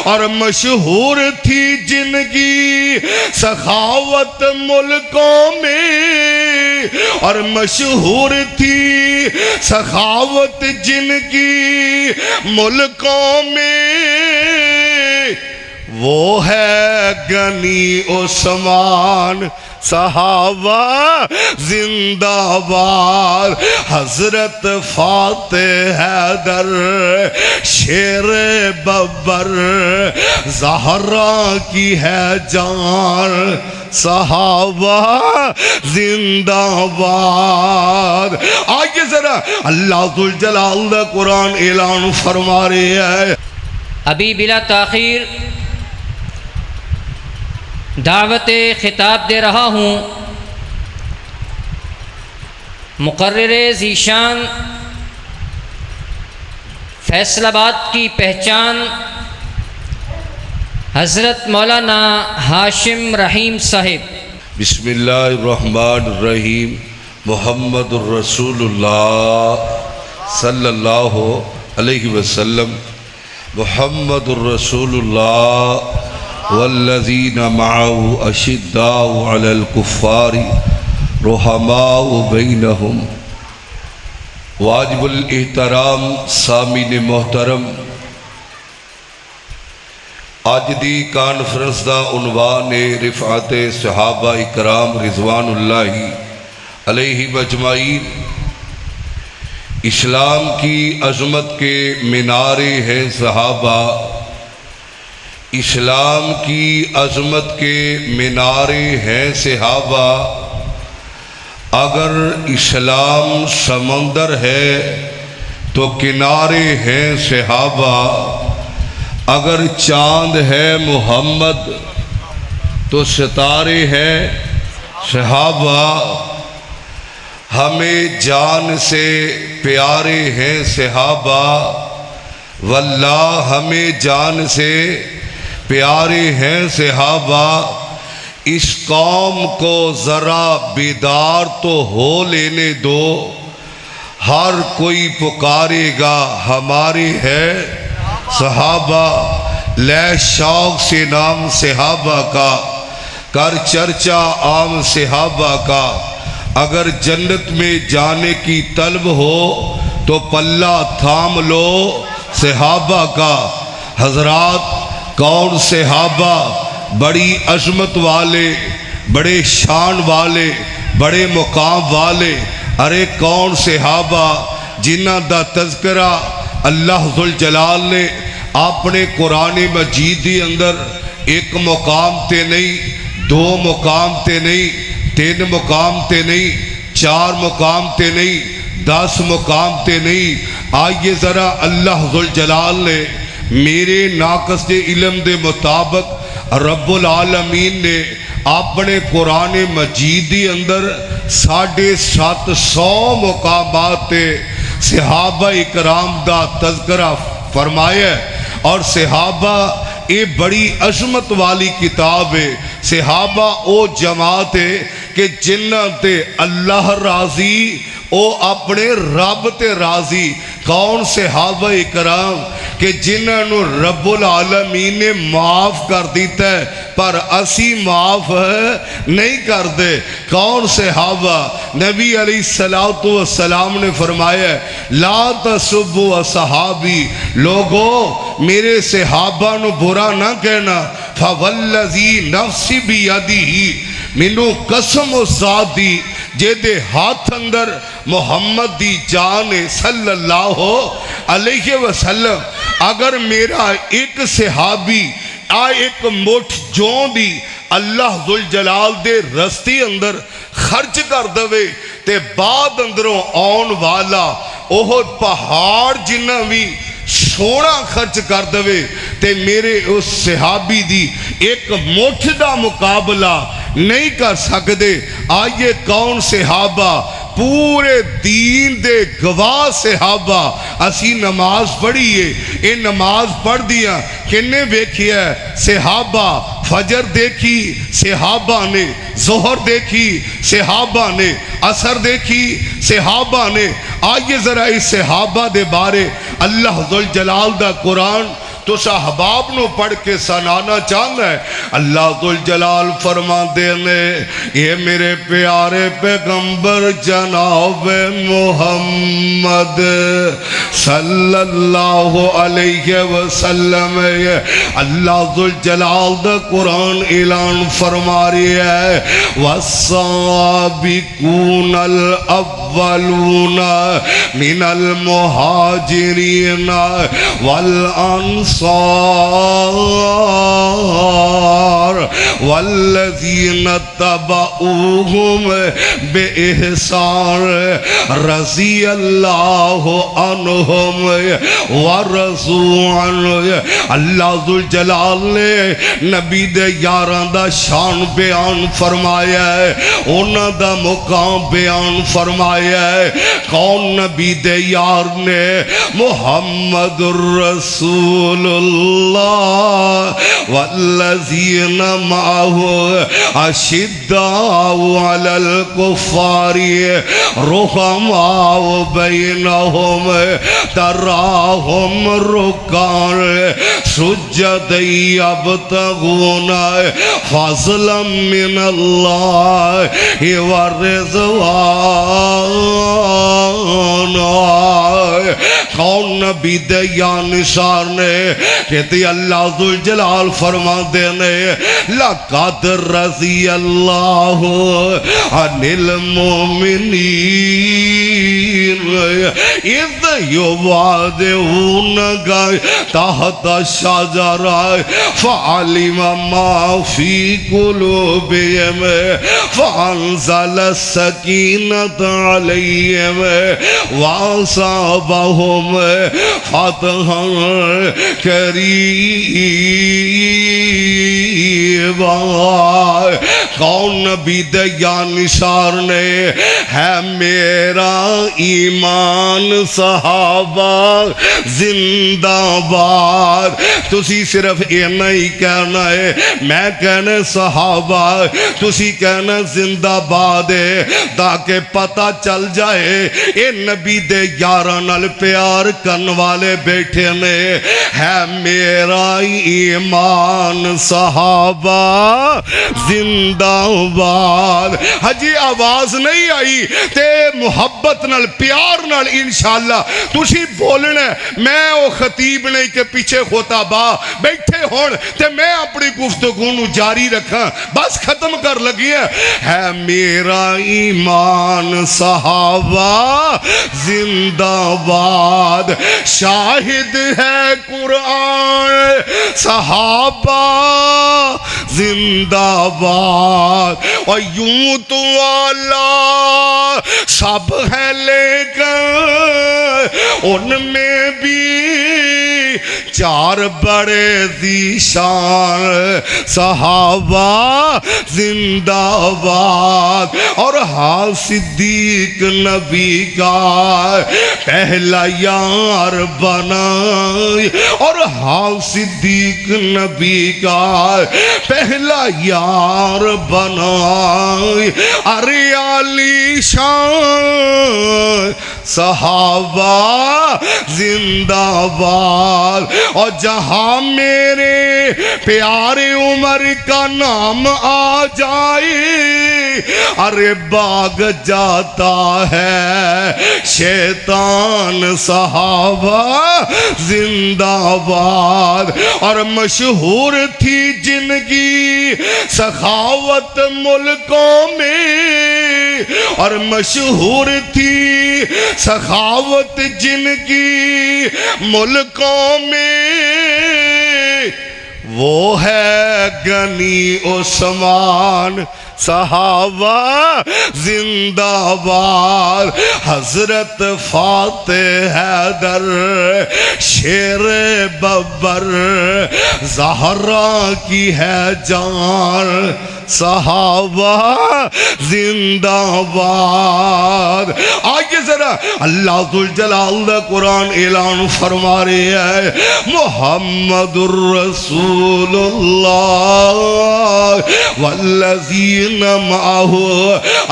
اور مشہور تھی جن کی سخاوت ملکوں میں، اور مشہور تھی سخاوت جن کی ملکوں میں، وہ ہے غنی عثمان صحابہ زندہ باد، حضرت فاتح حیدر شیر ببر زہرا کی ہے جان، صحابہ زندہ باد۔ آئیے ذرا اللہ ذوالجلال دا قرآن اعلان فرما رہے ہیں۔ ابھی بلا تاخیر دعوت خطاب دے رہا ہوں مقرر ذیشان فیصل آباد کی پہچان حضرت مولانا ہاشم رحیم صاحب۔ بسم اللہ الرحمن الرحیم۔ محمد الرسول اللہ صلی اللہ علیہ وسلم، محمد الرسول اللہ والذین معه اشداء علی الکفار رحماء بینہم۔ واجب الاحترام سامعین محترم، آج دی کانفرنس دا عنوان رفعت صحابہ اکرام رضوان اللہ علیہ مجمعین۔ اسلام کی عظمت کے مینارے ہیں صحابہ، اسلام کی عظمت کے مینارے ہیں صحابہ۔ اگر اسلام سمندر ہے تو کنارے ہیں صحابہ، اگر چاند ہے محمد تو ستارے ہیں صحابہ۔ ہمیں جان سے پیارے ہیں صحابہ، واللہ ہمیں جان سے پیارے ہیں صحابہ۔ اس قوم کو ذرا بیدار تو ہو لینے دو، ہر کوئی پکارے گا ہمارے ہے صحابہ۔ لے شوق سے نام صحابہ کا، کر چرچا عام صحابہ کا۔ اگر جنت میں جانے کی طلب ہو تو پلہ تھام لو صحابہ کا۔ حضرات، کون صحابہ بڑی عظمت والے، بڑے شان والے، بڑے مقام والے؟ ارے کون صحابہ جنہ دا تذکرہ اللہ ذوالجلال نے اپنے قرآن مجید دی اندر ایک مقام تے نہیں، دو مقام تے نہیں، تین مقام تے نہیں، چار مقام تے نہیں، 10 مقام تے نہیں۔ آئیے ذرا اللہ ذوالجلال نے میرے ناقص علم دے مطابق رب العالمین نے اپنے قرآن مجید دی اندر 750 مقامات تے صحابہ اکرام دا تذکرہ فرمایا ہے۔ اور صحابہ یہ بڑی عظمت والی کتاب ہے۔ صحابہ او جماعت ہے کہ جنہ تے اللہ راضی او اپنے رب تے راضی۔ کون صحابہ اکرام کہ جنہاں نو رب العالمین نے معاف کر دیتا ہے پر اسی معاف نہیں کر دے۔ کون صحابہ؟ نبی علیہ السلام نے فرمایا ہے لا تسبوا اصحابی، لوگو میرے صحابہ نو برا نہ کہنا۔ فوالذی نفسی بیدہ، مینوں قسم و ذات دی جے دے ہاتھ اندر محمد دی جان صلی اللہ علیہ وسلم، اگر میرا ایک صحابی ایک مٹھ جون دی اللہ ذوالجلال دے رستے اندر خرچ کر دوے تے بعد اندروں آن والا احد پہاڑ جنہ بھی سونا خرچ کر دوے تے میرے اس صحابی دی ایک مٹھ دا مقابلہ نہیں کر سکتے۔ آئیے کون صحابہ پورے دین دے گواہ صحابہ۔ اسی نماز پڑھیے، یہ نماز پڑھ دیا کنے بیکھیا ہے؟ صحابہ۔ فجر دیکھی صحابہ نے، ظہر دیکھی صحابہ نے، عصر دیکھی صحابہ نے۔ آئیے ذرا اس صحابہ دے بارے اللہ ذوالجلال دا قرآن تو صحباب نو پڑھ کے سنانا چاہنا ہے۔ اللہ ذوالجلال فرما دینے یہ میرے پیارے پیغمبر جناب محمد صلی اللہ علیہ وسلم اللہ ذوالجلال دا قرآن اعلان فرما رہی ہے وَالسَّابِقُونَ الْأَوَّلُونَ مِنَ الْمُهَاجِرِينَ وَالْأَنصَارِ وَالَّذِينَ اتَّبَعُوهُمْ بِإِحْسَانٍ رضی اللہ عنہم ورضوا عنہ۔ اللہ ذوالجلال نے نبی دے یاراں دا شان بیان فرمایا ہے، انہاں دا مقام بیان فرمایا ہے۔ کون نبی دے یار نے؟ محمد الرسول اللہ والذین معہ اشداء علی الکفار رحماء بینہم تراہم رکعا سجدا یبتغون فضلا من اللہ ورضوان۔ کون نبی دے یا نثار نے کہتے اللہ ذوالجلال فرما دینے لَقَدْ رَضِيَ اللَّهُ عَنِ الْمُؤْمِنِينَ إِذْ يُبَادِئُونَكَ تحت الشجرة فعلم ما في قلوبهم فأنزل السكينة عليهم وأصابهم فتحا قريبا۔ کون نبی دے یا نثار نے ہے میرا ایمان صحابہ زندہ باد۔ تسی صرف یہ نہیں کہنا ہے، میں کہنا صحابہ، تسی کہنا زندہ باد ہے، تاکہ پتہ چل جائے اے نبی دے یاران نال پیار کرن والے بیٹھے نے۔ ہے میرا ایمان صحابہ زندہ باد۔ ہجی آواز نہیں آئی تے محبت نال پیار نال انشاءاللہ تسی بولنا ہے۔ میں او خطیب نہیں کہ پیچھے خطابہ بیٹھے ہون تے میں اپنی گفتگو نو جاری رکھاں، بس ختم کر لگی ہے میرا ایمان صحابہ زندہ باد۔ شاہد ہے قرآن صحابہ زندہ باد۔ اور یوں تو اللہ سب ہے لیکن ان میں بھی چار بڑے ذیشان صحابہ زندہ باد۔ اور ہاں صدیق نبی کا پہلا یار بنائے، اور ہاں صدیق نبی کا پہلا یار بنائے۔ ارے علی شان صحابہ زندہ باد۔ اور جہاں میرے پیارے عمر کا نام آ جائے ارے باغ جاتا ہے شیطان صحابہ زندہ باد۔ اور مشہور تھی جن کی سخاوت ملکوں میں، اور مشہور تھی سخاوت جن کی ملکوں میں، وہ ہے غنی عثمان صحابہ زندہ باد۔ حضرت فاتح حیدر شیر ببر زہرا کی ہے جان صحابہ زندہ باد۔ آئیے ذرا اللہ ذوالجلال دا قرآن اعلان فرما رہے ہیں محمد الرسول اللہ والذین معہ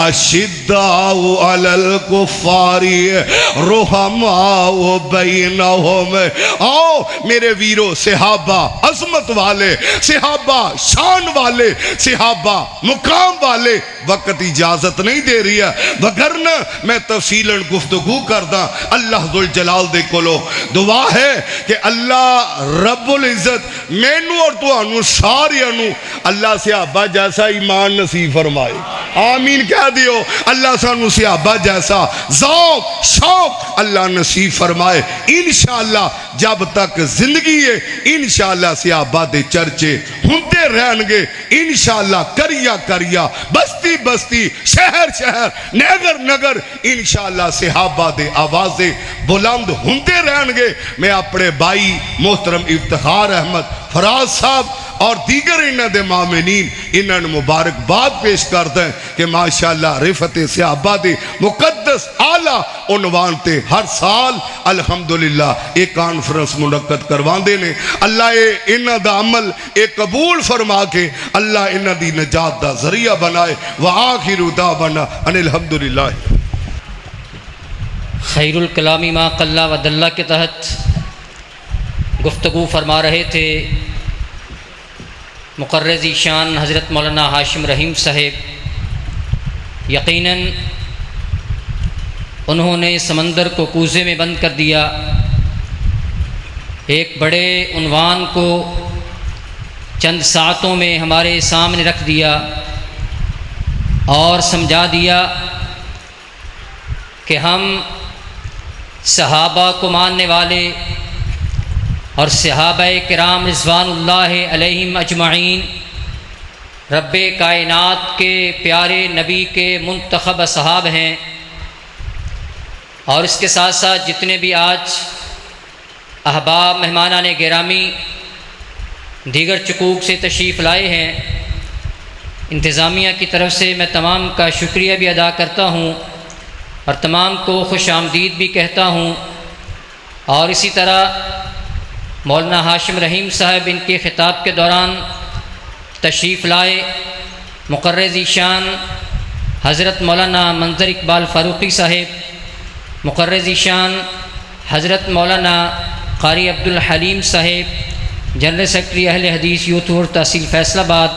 اشداء علی الکفار رحماء بینہم۔ آؤ میرے ویرو، صحابہ عظمت والے، صحابہ شان والے، صحابہ مقام والے، وقت اجازت نہیں دے رہی ہے وگرنہ میں تفصیلاً گفتگو کردہ۔ اللہ ذوالجلال دے کولو دعا ہے کہ اللہ رب العزت مینو اور تو انو ساری انو اللہ صحابہ جیسا ایمان نصیب فرمائے، آمین کہہ دیو۔ اللہ سانو صحابہ جیسا ذوق شوق اللہ نصیب فرمائے۔ انشاءاللہ جب تک زندگی ہے انشاءاللہ صحابہ دے چرچے ہنتے رہن گے، انشاءاللہ کریا کریا بستی بستی شہر شہر نگر نگر انشاءاللہ صحابہ دے آوازیں بلند ہنتے رہن گے۔ میں اپنے بھائی محترم افتخار احمد فراز صاحب اور دیگر انہاں دے مومنین انہاں مبارکباد پیش کرتے ہیں کہ ماشاءاللہ رفت صحابہ دے مقدس اعلیٰ عنوان تے ہر سال الحمدللہ ایک کانفرنس منعقد کروان دینے۔ اللہ انہاں دا عمل ایک قبول فرما کے اللہ انہاں دی نجات دا ذریعہ بنائے۔ وآخر دعوانا ان الحمدللہ۔ خیر الکلامی ما قل و دل کے تحت گفتگو فرما رہے تھے مقرر ذیشان حضرت مولانا ہاشم رحیم صاحب۔ یقیناً انہوں نے سمندر کو کوزے میں بند کر دیا، ایک بڑے عنوان کو چند ساعتوں میں ہمارے سامنے رکھ دیا اور سمجھا دیا کہ ہم صحابہ کو ماننے والے اور صحابہ کرام رضوان اللہ علیہم اجمعین رب کائنات کے پیارے نبی کے منتخب اصحاب ہیں، اور اس کے ساتھ ساتھ جتنے بھی آج احباب مہمانان گرامی دیگر چکوک سے تشریف لائے ہیں، انتظامیہ کی طرف سے میں تمام کا شکریہ بھی ادا کرتا ہوں اور تمام کو خوش آمدید بھی کہتا ہوں۔ اور اسی طرح مولانا ہاشم رحیم صاحب ان کے خطاب کے دوران تشریف لائے، مقرر ذیشان حضرت مولانا منظر اقبال فاروقی صاحب، مقرر ذیشان حضرت مولانا قاری عبدالحلیم صاحب، جنرل سیکرٹری اہل حدیث یوتھ اور تحصیل فیصل آباد،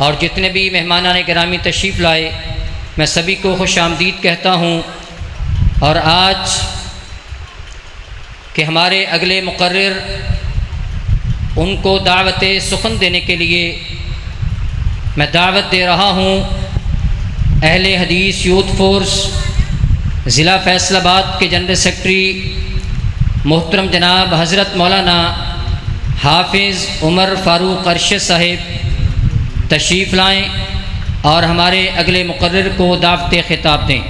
اور جتنے بھی مہمانان گرامی تشریف لائے میں سبھی کو خوش آمدید کہتا ہوں۔ اور آج کہ ہمارے اگلے مقرر ان کو دعوت سخن دینے کے لیے میں دعوت دے رہا ہوں اہل حدیث یوتھ فورس ضلع فیصل آباد کے جنرل سیکرٹری محترم جناب حضرت مولانا حافظ عمر فاروق ارشد صاحب تشریف لائیں اور ہمارے اگلے مقرر کو دعوت خطاب دیں۔